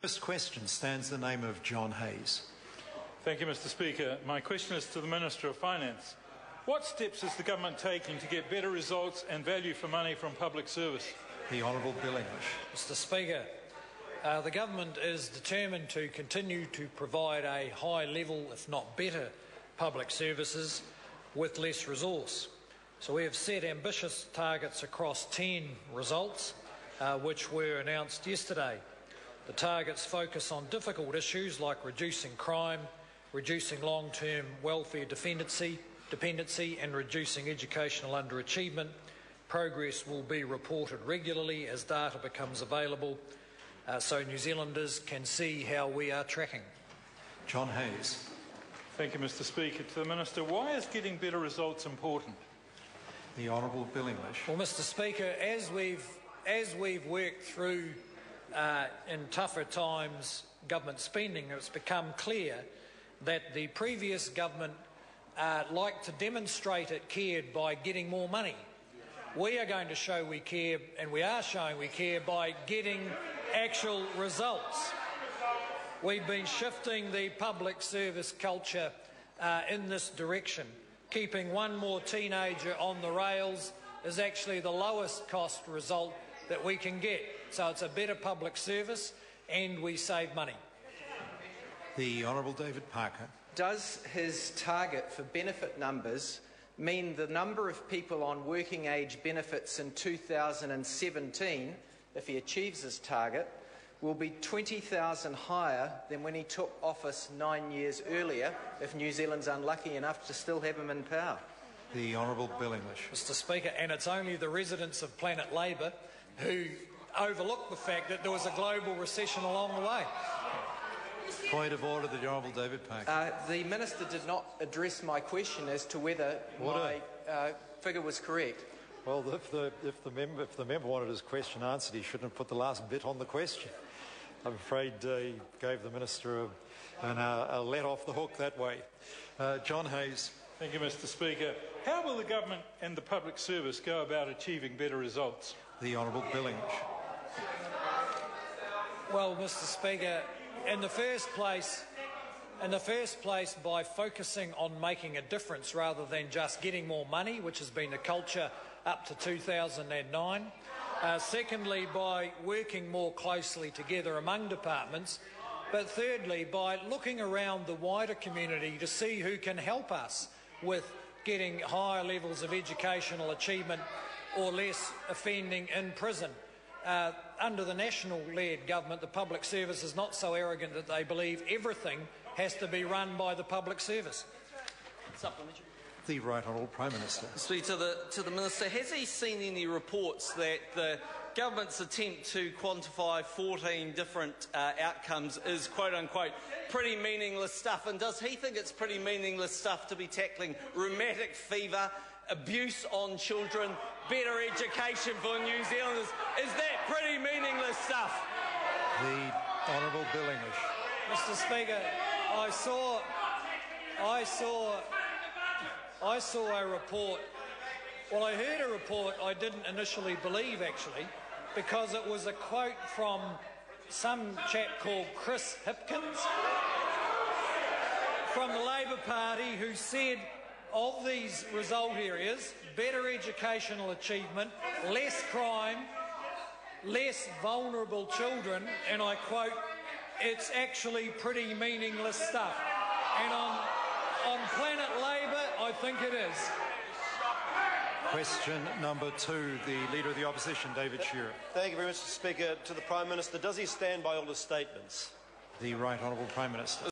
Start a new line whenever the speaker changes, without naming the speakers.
First question stands the name of John Hayes.
Thank you, Mr. Speaker. My question is to the Minister of Finance. What steps is the government taking to get better results and value for money from public service?
The Honourable Bill English.
Mr. Speaker, the government is determined to continue to provide a high level, if not better, public services with less resource. So we have set ambitious targets across 10 results, which were announced yesterday. The targets focus on difficult issues like reducing crime, reducing long-term welfare dependency and reducing educational underachievement. Progress will be reported regularly as data becomes available so New Zealanders can see how we are tracking.
John Hayes.
Thank you, Mr. Speaker. To the Minister, why is getting better results important?
The Honourable Bill English.
Well, Mr. Speaker, as we've worked through in tougher times government spending, it's become clear that the previous government liked to demonstrate it cared by getting more money. We are going to show we care, and we are showing we care by getting actual results. We've been shifting the public service culture in this direction. Keeping one more teenager on the rails is actually the lowest cost result that we can get. So it's a better public service and we save money.
The Honourable David Parker.
Does his target for benefit numbers mean the number of people on working age benefits in 2017, if he achieves his target, will be 20,000 higher than when he took office 9 years earlier, if New Zealand's unlucky enough to still have him in power?
The Honourable Bill English.
Mr. Speaker, and it's only the residents of Planet Labour who overlooked the fact that there was a global recession along the way.
Point of order, the Honourable David Parker.
The Minister did not address my question as to whether my figure was correct.
Well, if the member wanted his question answered, he shouldn't have put the last bit on the question. I'm afraid he gave the Minister a let off the hook that way.
John Hayes.
Thank you, Mr. Speaker. How will the government and the public service go about achieving better results?
The Honourable Bill English.
Well, Mr. Speaker, in the first place, by focusing on making a difference rather than just getting more money, which has been the culture up to 2009. Secondly, by working more closely together among departments. But thirdly, by looking around the wider community to see who can help us with getting higher levels of educational achievement or less offending in prison. Under the National-led government, the public service is not so arrogant that they believe everything has to be run by the public service.
Supplementary.
The Right Honourable Prime Minister.
Speaker, to the Minister, has he seen any reports that the government's attempt to quantify 14 different outcomes is quote-unquote pretty meaningless stuff, and does he think it's pretty meaningless stuff to be tackling rheumatic fever, abuse on children, better education for New Zealanders? Is that pretty meaningless stuff?
The Honourable Bill English.
Mr. Speaker, I saw a report. Well, I heard a report I didn't initially believe, actually, because it was a quote from some chap called Chris Hipkins from the Labor Party, who said of these result areas, better educational achievement, less crime, less vulnerable children, and I quote, it's actually pretty meaningless stuff. And on Planet Labour, I think it is.
Question number 2, the Leader of the Opposition, David Shearer.
Thank you very much, Mr. Speaker. To the Prime Minister, does he stand by all his statements?
The Right Honourable Prime Minister.